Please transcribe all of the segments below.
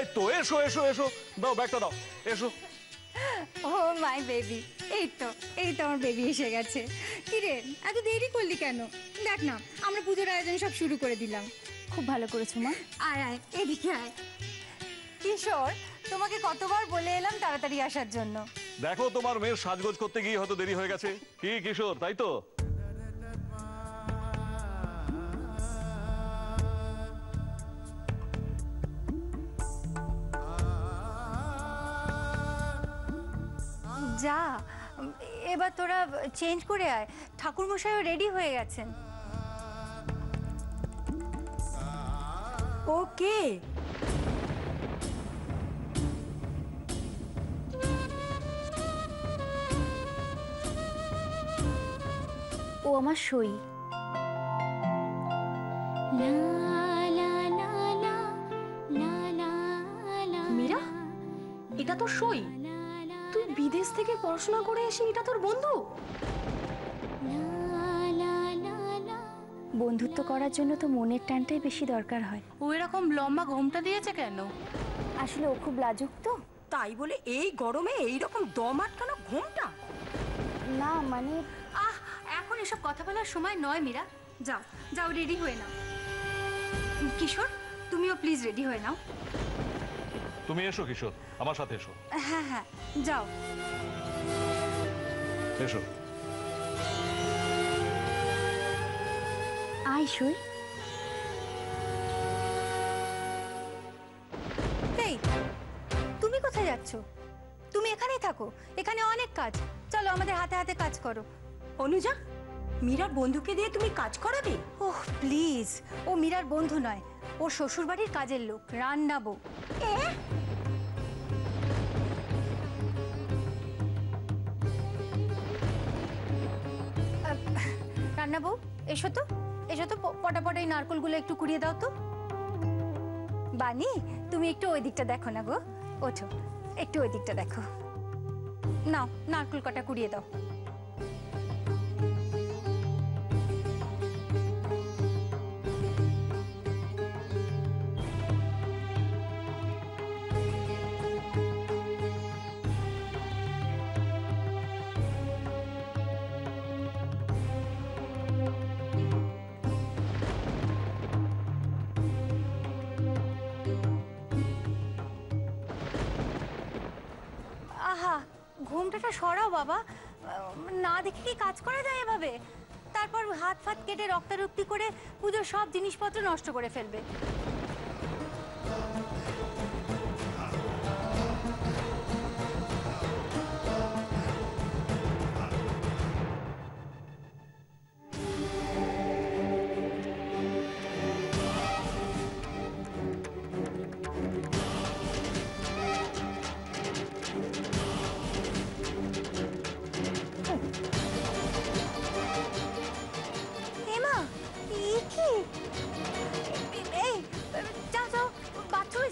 এই তো এসো এসো এসো, দাও ব্যাগটা দাও, এসো। ও মাই বেবি, এই তো আমার বেবি এসে গেছে। কি রে, এত দেরি করলি কেন? দেখ না, আমরা পুজোর আয়োজন সব শুরু করে দিলাম। খুব ভালো করেছো মা। আয় আয়, এদিকে আয়। কিশোর, তোমাকে কতবার বলে এলাম তাড়াতাড়ি আসার জন্য। দেখো তোমার মেয়ের সাজগোজ করতে গিয়ে হয়তো দেরি হয়ে গেছে। কি কিশোর, তাই তো? যা, এবার তোরা চেঞ্জ করে আয়, ঠাকুরমশাইও রেডি হয়ে গেছেন। ওকে। ও আমার সই। মীরা, এটা তোর সই? তুই বিদেশ থেকে পড়াশোনা করে এসে এটা তোর বন্ধু? বন্ধুত্ব করার জন্য তো মনের টানটাই বেশি দরকার হয়। ও এরকম লম্বা ঘোমটা দিয়েছে কেন? আসলে ও খুব লাজুক তো। তাই বলে এই গরমে এইরকম দম আটকানো ঘোমটা? না মানে এখন এসব কথা বলার সময় নয় মীরা। যাও যাও, রেডি হয়ে নাও। কিশোর, তুমিও প্লিজ রেডি হয়ে নাও। তুমি এসো কিশোর, আমার সাথে এসো। হ্যাঁ হ্যাঁ, যাও এসো। আয় সই। এই, তুমি কোথায় যাচ্ছ? তুমি এখানেই থাকো, এখানে অনেক কাজ। চলো আমাদের হাতে হাতে কাজ করো। অনুজা, মীরার বন্ধুকে দিয়ে তুমি কাজ করাবে? ওহ প্লিজ, ও মীরার বন্ধু নয়, ওর শ্বশুর বাড়ির কাজের লোক, রান্নাবো। রান্নাবো, এসো তো এসো তো, পটাপট এই নারকলগুলো একটু কুড়িয়ে দাও তো। বানি, তুমি একটু ওই দিকটা দেখো না গো, ওঠো একটু ওই দিকটা দেখো। নাও, নারকল কটা কুড়িয়ে দাও। আহা, ঘুমটাটা সরাও বাবা, না দেখে কি কাজ করা যায় এভাবে? তারপর হাত ফাত কেটে রক্তারক্তি করে পুজোর সব জিনিসপত্র নষ্ট করে ফেলবে।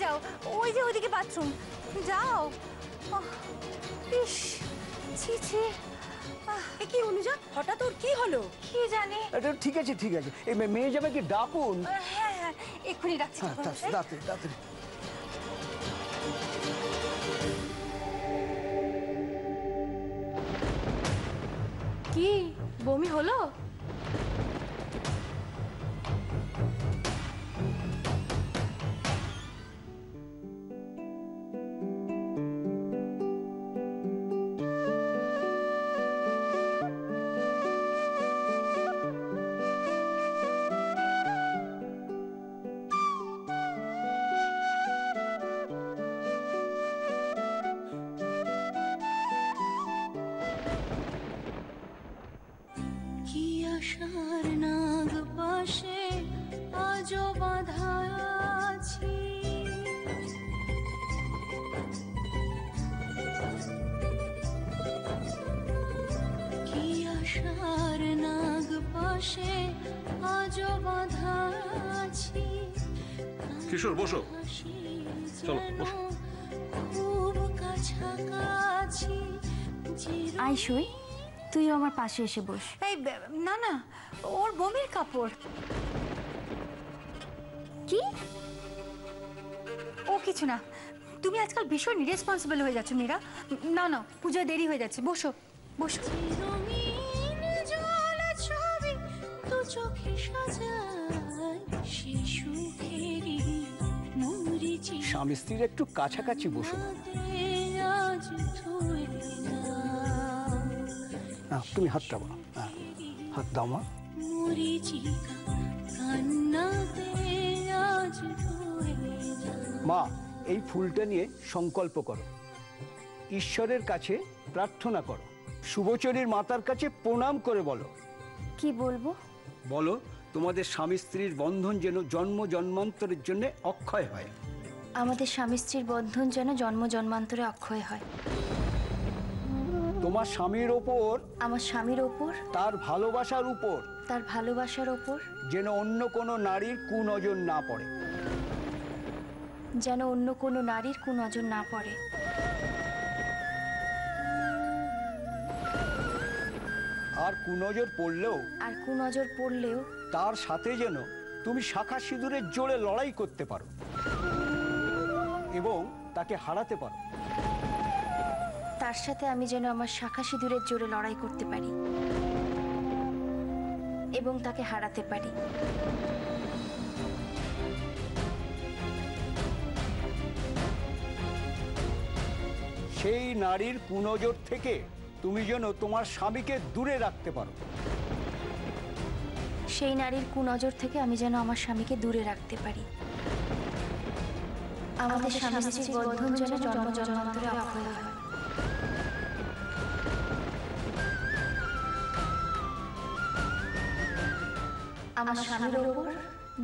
যাও, ওই যে ওইদিকে বাথরুম, যাও। ইস, ছি ছি। কি অনুজা, হঠাৎ ওর কি হলো? কি জানি। ঠিক আছে ঠিক আছে, এই মেয়ে যাবে কি ডাকুন? হ্যাঁ হ্যাঁ, এক্ষুনি ডাকছি। কি বমি হলো? আশার নাগ পাশে আজও বাঁধা আছি, কি আশার নাগ পাশে আজও বাঁধা আছি। কিশোর বসো, চলো বসো। খুব কাছাকাছি। আয় সই, তুইও আমার পাশে এসে বস। এই না না, ওর বমির কাপড়। কি? ও ও কিছু না, তুমি আজকাল ভীষণ ইরেসপন্সিবল হয়ে যাচ্ছ মীরা। না না, পূজা দেরি হয়ে যাচ্ছে, বসো বসো। রঙিন জল ছবি দু চোখে সাজায় শিশুকেরই মরিচি স্বামী স্ত্রীর একটু কাছাকাছি বসো। আজ ধুয়ে হ্যাঁ, তুমি হাতটা বাড়াও। হ্যাঁ, হাত দাও মা। মরিচিকা কান্নাতে আজ ধুয়ে মা, এই ফুলটা নিয়ে সংকল্প করো, ঈশ্বরের কাছে প্রার্থনা করো, শুভচরীর মাতার কাছে প্রণাম করে বলো। কি বলবো? বলো তোমাদের স্বামী স্ত্রীর বন্ধন যেন জন্ম জন্মান্তরের জন্য অক্ষয় হয়। আমাদের স্বামী স্ত্রীর বন্ধন যেন জন্ম জন্মান্তরে অক্ষয় হয়। তোমার স্বামীর ওপর, আমার স্বামীর ওপর, তার ভালোবাসার উপর তার ভালোবাসার ওপর যেন অন্য কোনো নারীর কুনজর না পড়ে। যেন অন্য কোনো নারীর কুনজর না পড়ে। আর কুনজর পড়লেও, আর কুনজর পড়লেও তার সাথে যেন তুমি শাখা সিঁদুরের জোরে লড়াই করতে পারো এবং তাকে হারাতে পারো। তার সাথে আমি যেন আমার শাখা সিঁদুরের জোরে লড়াই করতে পারি এবং তাকে হারাতে পারি। সেই নারীর কুনজর থেকে তুমি যেন তোমার স্বামীকে দূরে রাখতে পারো। সেই নারীর কুনজর থেকে আমি যেন আমার স্বামীকে দূরে রাখতে পারি। আমাদের স্বামী স্ত্রীর বন্ধন যেন জন্ম জন্মান্তরে অক্ষয় হয়। আমার স্বামীর ওপর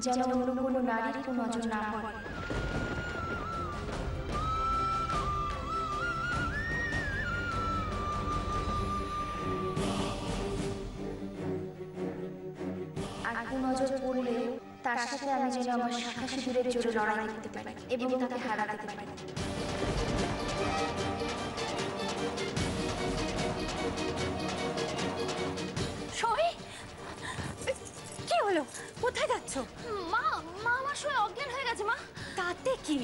যেন অন্য কোনো নারীর কুনজর না পড়ে। আর কুনজর পড়লেও তার সাথে আমি যেন আমার শাখা সিঁদুরের জোরে লড়াই করতে পারি এবং তাকে হারাতে পারি। সই, কি হলো? কোথায় যাচ্ছ? মা মা আমার সঙ্গে অজ্ঞান হয়ে গেছে। মা, তাতে কি?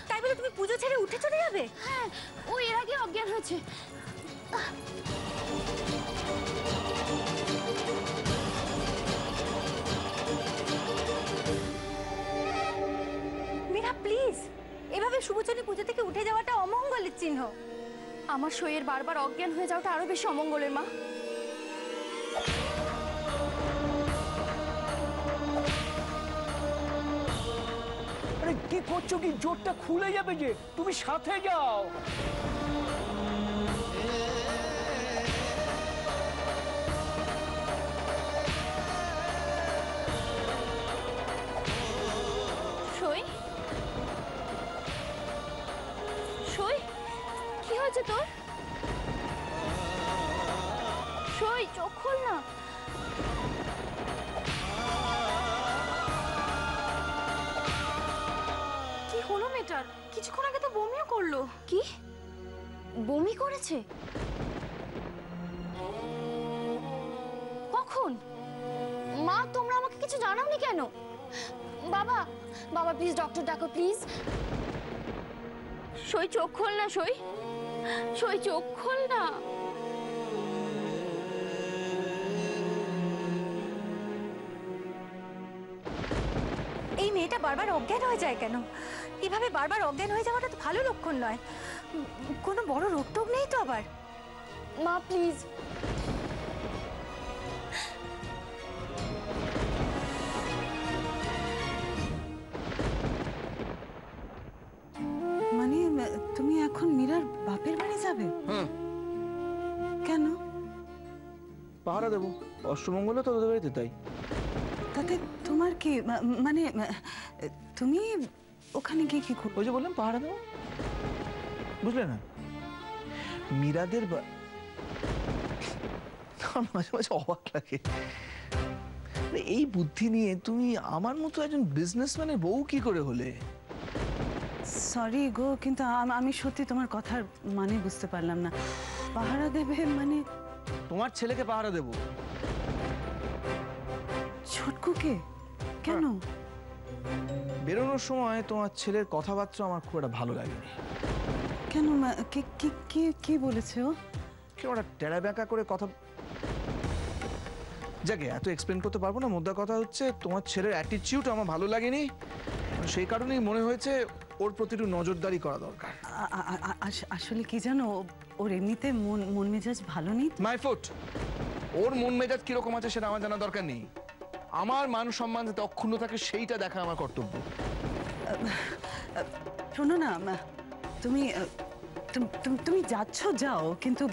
তাই বলে তুমি পুজো ছেড়ে উঠে চলে যাবে? হ্যাঁ, ও এর আগে অজ্ঞান হয়েছে। মীরা প্লিজ, এভাবে শুভচরী পুজো থেকে উঠে যাওয়াটা অমঙ্গলের চিহ্ন। আমার সইয়ের বারবার অজ্ঞান হয়ে যাওয়াটা আরো বেশি অমঙ্গলের। মা, আরে কি করছো কি? জোরটা খুলে যাবে যে, তুমি সাথে যাও। সই, সই, কি হয়েছে তোর? সই, চোখ খোল না। কি হলো মেয়েটার? কিছুক্ষণ আগে তো বমিও করলো। কি বমি করেছে? কখন? মা, তোমরা আমাকে কিছু জানাওনি কেন? বাবা, বাবা প্লিজ ডক্টর ডাকো প্লিজ। সই, চোখ খোল না। সই, সই, চোখ খোল না। এই মেয়েটা বারবার অজ্ঞান হয়ে যায় কেন? এভাবে বারবার অজ্ঞান হয়ে যাওয়াটা তো ভালো লক্ষণ নয়। কোনো বড় রোগ টোগ নেই তো আবার? মা প্লিজ। মানে তুমি এখন মীরার বাপের বাড়ি যাবে? কেন? পাহারা দেবো, অষ্টমঙ্গল তো তোদের বাড়িতে, তাই। তাতে তোমার কি মানে তুমি ওখানে গিয়ে কি করবে? ওই যে বললাম পাহারা দেবো, বুঝলে না? মীরাদের মাঝে মাঝে অবাক লাগে, এই বুদ্ধি নিয়ে তুমি আমার মতো একজন বিজনেসম্যানের বউ কি করে হলে? সরি গো, কিন্তু আমি সত্যি তোমার কথার মানে বুঝতে পারলাম না। পাহারা দেবে মানে? তোমার ছেলেকে পাহারা দেবো। ছোটকুকে? কেন? বেরোনোর সময় তোমার ছেলের কথাবার্তা আমার খুব একটা ভালো লাগেনি। কেন কি বলেছে ও? কেউ একটা টেরা ব্যাকা করে কথা, যাকে এত এক্সপ্লেন করতে পারবো না। মোদ্দা কথা হচ্ছে তোমার ছেলের অ্যাটিটিউড আমার ভালো লাগেনি, সেই কারণেই মনে হয়েছে ওর প্রতি একটু নজরদারি করা দরকার। আসলে কি জানো, ওর এমনিতে মন মেজাজ ভালো নেই। মাই ফুট, ওর মন মেজাজ কিরকম আছে সেটা আমার জানা দরকার নেই। আমার মান সম্মান যাতে অক্ষুণ্ণ থাকে সেইটা দেখা আমার কর্তব্য। শোনো না, তুমি তুমি যাচ্ছ যাও, কিন্তু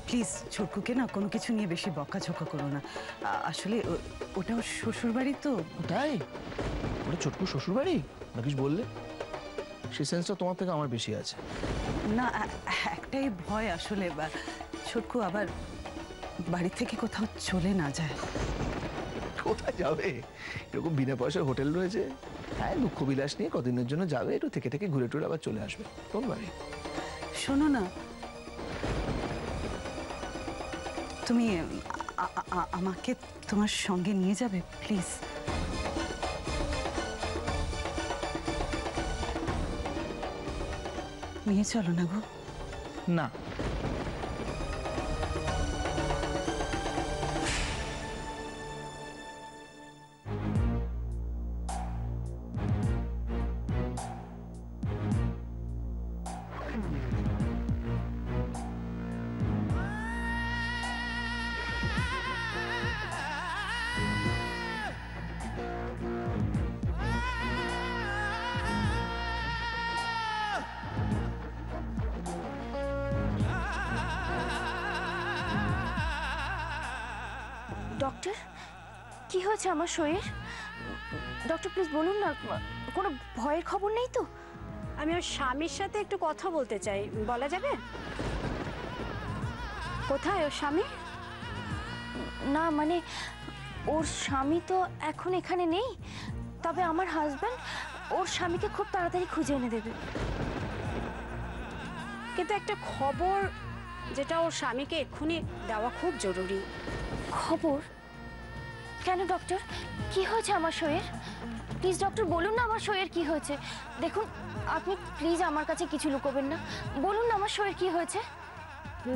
প্লিজ ছোটকুকে না কোনো কিছু নিয়ে বেশি বকাঝকা করো না। আসলে ওটা ওর শ্বশুর বাড়ি তো। তাই ওটা ছোটকু শ্বশুর বাড়ি না কিছু বললে? সেই সেন্সটা তোমার থেকে আমার বেশি আছে। না, একটাই ভয় আসলে, ছোটকু আবার বাড়ি থেকে কোথাও চলে না যায়। কোথায় যাবে? এরকম বিনা পয়সার হোটেল রয়েছে, হ্যাঁ দুঃখ বিলাস নিয়ে কদিনের জন্য যাবে, একটু থেকে থেকে ঘুরে টুরে আবার চলে আসবে। কোন বাড়ি? শোনো না, তুমি আমাকে তোমার সঙ্গে নিয়ে যাবে প্লিজ? নিয়ে চলো না গো। না, ডক্টর, কি হয়েছে আমার শরীর? ডক্টর প্লিজ বলুন না, কোনো ভয়ের খবর নেই তো? আমি ওর স্বামীর সাথে একটু কথা বলতে চাই, বলা যাবে? কোথায় ওর স্বামী? না মানে ওর স্বামী তো এখন এখানে নেই, তবে আমার হাজব্যান্ড ওর স্বামীকে খুব তাড়াতাড়ি খুঁজে এনে দেবে। কিন্তু একটা খবর যেটা ওর স্বামীকে এক্ষুনি দেওয়া খুব জরুরি। খবর? কেন ডক্টর, কি হয়েছে আমার শরীর? প্লিজ ডক্টর বলুন না আমার শরীর কি হয়েছে। দেখুন আপনি প্লিজ আমার কাছে কিছু লুকোবেন না, বলুন না আমার শরীর কি হয়েছে।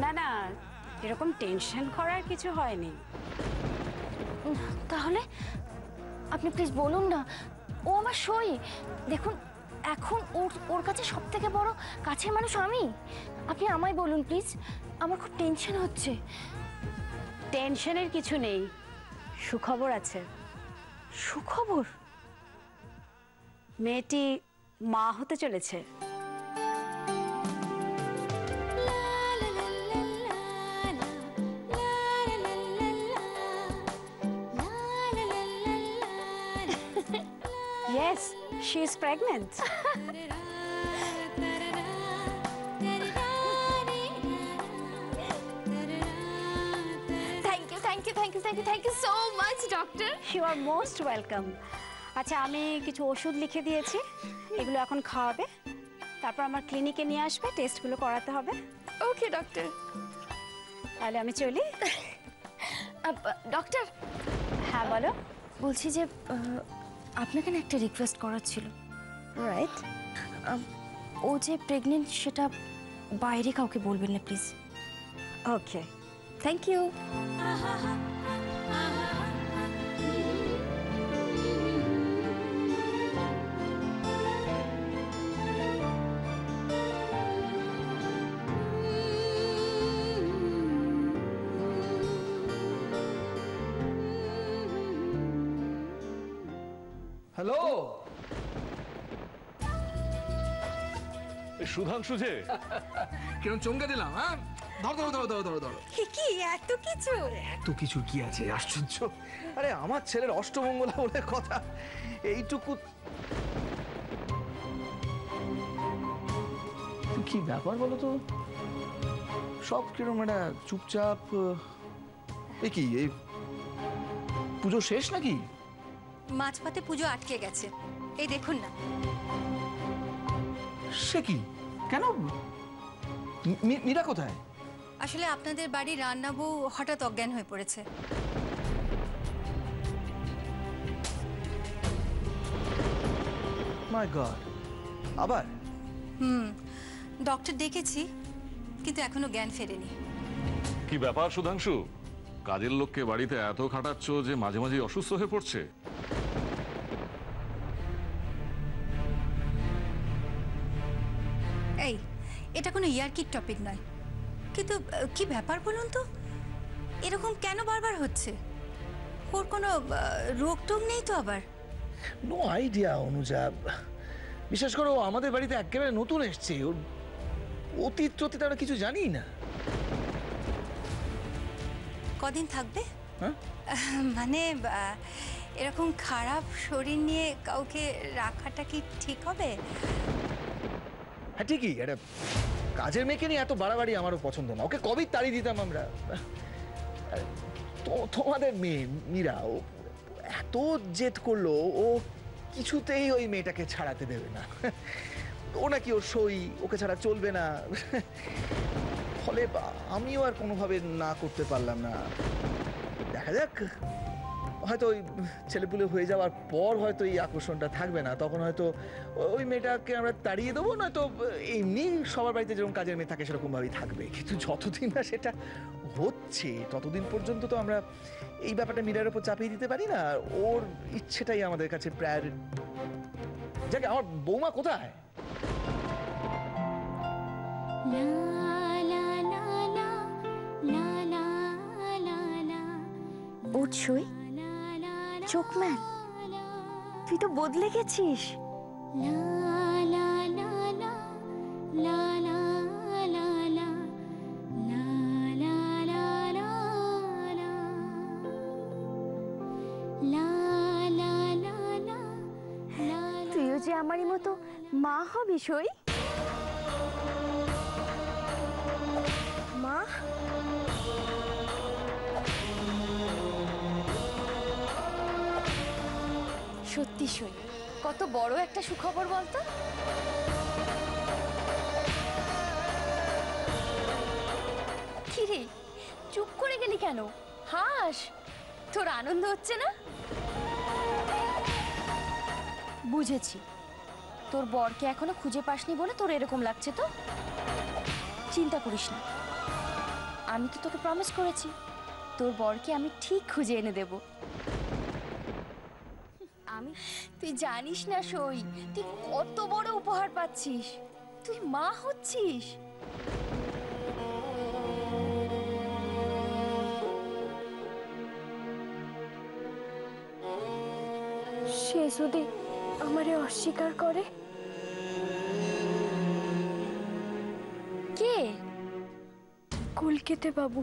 না না, এরকম টেনশন করার কিছু হয়নি। তাহলে আপনি প্লিজ বলুন না, ও আমার সই। দেখুন এখন ওর কাছে সব থেকে বড় কাছের মানুষ আমি। আপনি আমায় বলুন প্লিজ, আমার খুব টেনশন হচ্ছে। টেনশনের কিছু নেই, সুখবর আছে। সুখবর? মেয়েটি মা হতে চলেছে। Yes, she is pregnant. Thank you so much, doctor. You are most welcome. আচ্ছা, আমি কিছু ওষুধ লিখে দিয়েছি, এগুলো এখন খাওয়াবে, তারপর আমার ক্লিনিকে নিয়ে আসবে, টেস্টগুলো করাতে হবে। ওকে ডক্টর। তাহলে আমি চলি। ডক্টর, হ্যাঁ বলো। বলছি যে আপনাকে না একটা রিকোয়েস্ট করার ছিল। রাইট। ও যে প্রেগনেন্ট সেটা বাইরে কাউকে বলবেন না please. Okay, thank you. Hello, Sudhanshu যে কিরম চমকে দিলাম? হ্যাঁ, ধরো ধরো ধরো ধরো ধরো। কি এত কিছু? এত কিছু কি আছে, আশ্চর্য। আরে আমার ছেলের অষ্টমঙ্গলা বলে কথা, এইটুকু কি ব্যাপার বলো তো? সব কিরম একটা চুপচাপ। এ কি, এই পুজো শেষ নাকি? মাঝপথে পুজো আটকে গেছে, এই দেখুন না। সে কি, কেন? মীরা কোথায়? আসলে আপনাদের বাড়ির রান্না বউ হঠাৎ অজ্ঞান হয়ে পড়েছে। মাই গড, আবার? ডক্টর ডেকেছি, কিন্তু এখনো জ্ঞান ফেরেনি। কি ব্যাপার সুধাংশু, কাজের লোককে বাড়িতে এত খাটাচ্ছ যে মাঝে মাঝে অসুস্থ হয়ে পড়ছে? এই, এটা কোনো ইয়ার্কির টপিক নয়, কিন্তু কি ব্যাপার বলুন তো, এরকম কেন বারবার হচ্ছে? ওর কোনো রোগ টোগ নেই তো আবার? নো আইডিয়া অনুজা, বিশেষ করে ও আমাদের বাড়িতে একেবারে নতুন এসছে, ওর অতীত টতীত আমরা কিছু জানি না। কদিন থাকবে? হ্যাঁ? মানে এরকম খারাপ শরীর নিয়ে কাউকে রাখাটা কি ঠিক হবে? হ্যাঁ ঠিকই, একটা কাজের মেয়েকে নিয়ে এত বাড়াবাড়ি আমারও পছন্দ না, ওকে কবেই তাড়িয়ে দিতাম আমরা। তোমাদের মেয়ে মীরা, ও এত জেদ করলো, ও কিছুতেই ওই মেয়েটাকে ছাড়াতে দেবে না। ও নাকি ওর সই, ওকে ছাড়া চলবে না। ফলে আমিও আর কোনোভাবে না করতে পারলাম না। দেখা যাক, হয়তো ওই ছেলেপুলে হয়ে যাওয়ার পর হয়তো এই আকর্ষণটা থাকবে না, তখন হয়তো ওই মেয়েটাকে আমরা তাড়িয়ে দেবো, নয়তো এমনি সবার বাড়িতে যেরকম কাজের মেয়ে থাকে সেরকম ভাবেই থাকবে। কিন্তু যতদিন না সেটা হচ্ছে ততদিন পর্যন্ত তো আমরা এই ব্যাপারটা মীরার উপর চাপিয়ে দিতে পারি না। ওর ইচ্ছেটাই আমাদের কাছে প্রায়োরিটি। যাকে, আমার বৌমা কোথায়? উঠ সই, চোখ ম্যান, তুই তো বদলে গেছিস। তুইও যে আমারই মতো মা হবি সই। মা, সত্যি সই, কত বড় একটা সুখবর বলতো। কি রে, চুপ করে গেলি কেন? হাস, তোর আনন্দ হচ্ছে না? বুঝেছি, তোর বরকে এখনো খুঁজে পাসনি বলে তোর এরকম লাগছে। তো চিন্তা করিস না, আমি তো তোকে প্রমিস করেছি তোর বরকে আমি ঠিক খুঁজে এনে দেব। তুই জানিস না সই, তুই কত বড় উপহার পাচ্ছিস, তুই মা হচ্ছিস। সে যদি আমারে অস্বীকার করে? কে? কলকাতা বাবু।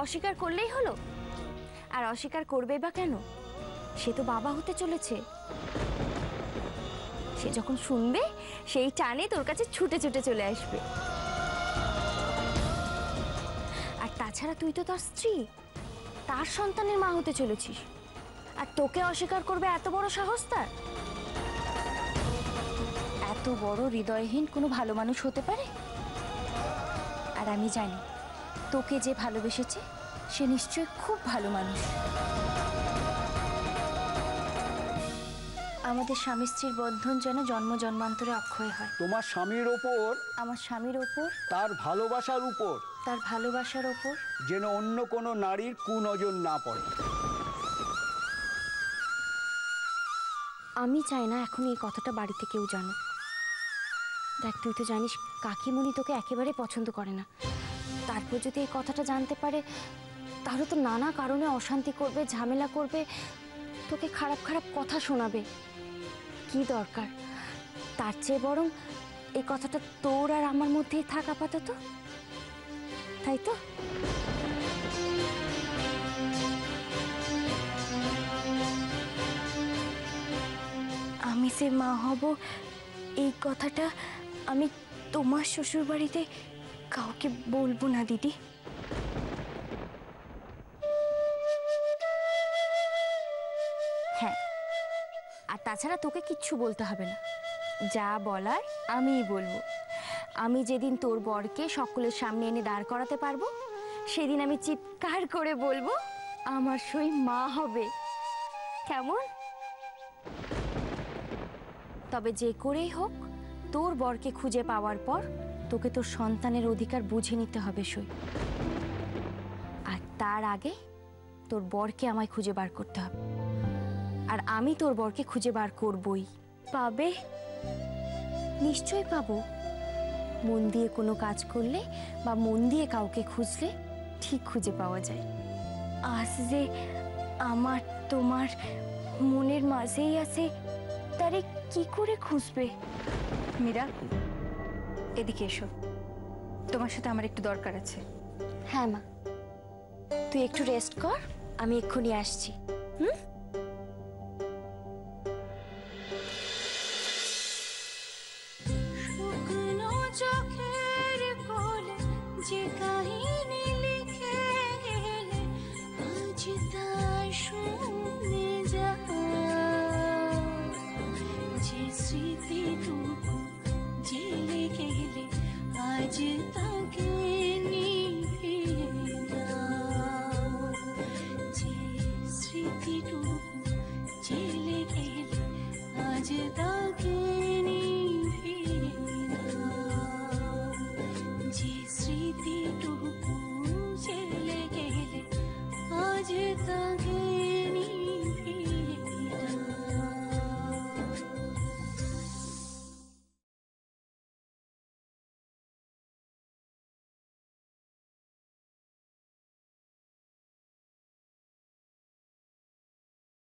অস্বীকার করলেই হলো? আর অস্বীকার করবে বা কেন? সে তো বাবা হতে চলেছে। সে যখন শুনবে সেই টানে তোর কাছে ছুটে ছুটে চলে আসবে। আর তাছাড়া তুই তো তার স্ত্রী, তার সন্তানের মা হতে চলেছিস, আর তোকে অস্বীকার করবে এত বড় সাহস তার? এত বড় হৃদয়হীন কোনো ভালো মানুষ হতে পারে? আর আমি জানি তোকে যে ভালোবেসেছে সে নিশ্চয়ই খুব ভালো মানুষ। আমাদের স্বামী স্ত্রীর বন্ধন যেন জন্ম জন্মান্তরে অক্ষয় হয়। তোমার স্বামীর ওপর, আমার স্বামীর ওপর, তার ভালোবাসার উপর, তার ভালোবাসার ওপর যেন অন্য কোনো নারীর কুনজর না পড়ে। আমি চাই না এখন এই কথাটা বাড়িতে কেউ জানো। দেখ, তুই তো জানিস কাকিমণি তোকে একেবারে পছন্দ করে না। তারপর যদি এই কথাটা জানতে পারে তাহলে তো নানা কারণে অশান্তি করবে, ঝামেলা করবে, তোকে খারাপ খারাপ কথা শোনাবে। কি দরকার? তার চেয়ে বরং এই কথাটা তোর আর আমার মধ্যেই থাক আপাতত, তাই তো? আমি যে মা হব এই কথাটা আমি তোমার শ্বশুর বাড়িতে কাউকে বলবো না দিদি। হ্যাঁ, আর তাছাড়া তোকে কিচ্ছু বলতে হবে না, যা বলার আমিই বলবো। আমি যেদিন তোর বরকে সকলের সামনে এনে দাঁড় করাতে পারবো সেদিন আমি চিৎকার করে বলবো আমার সই মা হবে। কেমন? তবে যে করেই হোক তোর বরকে খুঁজে পাওয়ার পর তোকে তোর সন্তানের অধিকার বুঝে নিতে হবে সই। আর তার আগে তোর বরকে আমায় খুঁজে বার করতে হবে। আর আমি তোর বরকে খুঁজে বার করবই। পাবে? নিশ্চয়ই পাবো। মন দিয়ে কোনো কাজ করলে বা মন দিয়ে কাউকে খুঁজলে ঠিক খুঁজে পাওয়া যায়। আজ যে আমার তোমার মনের মাঝেই আছে, তারে কি করে খুঁজবে? মীরা, এদিকে এসো, তোমার সাথে আমার একটু দরকার আছে। হ্যাঁ মা, তুই একটু রেস্ট কর, আমি এক্ষুনি আসছি। হুম? শুকনো চোখের কোলে যে কাহিনী লিখে গেলে আজ তা শুনে যা, যে স্মৃতিটুকু জেলে গেলে আজ তাকে নিভিয়ে দাও, যে স্মৃতিটুকু জেলে গেলে আজ তাকে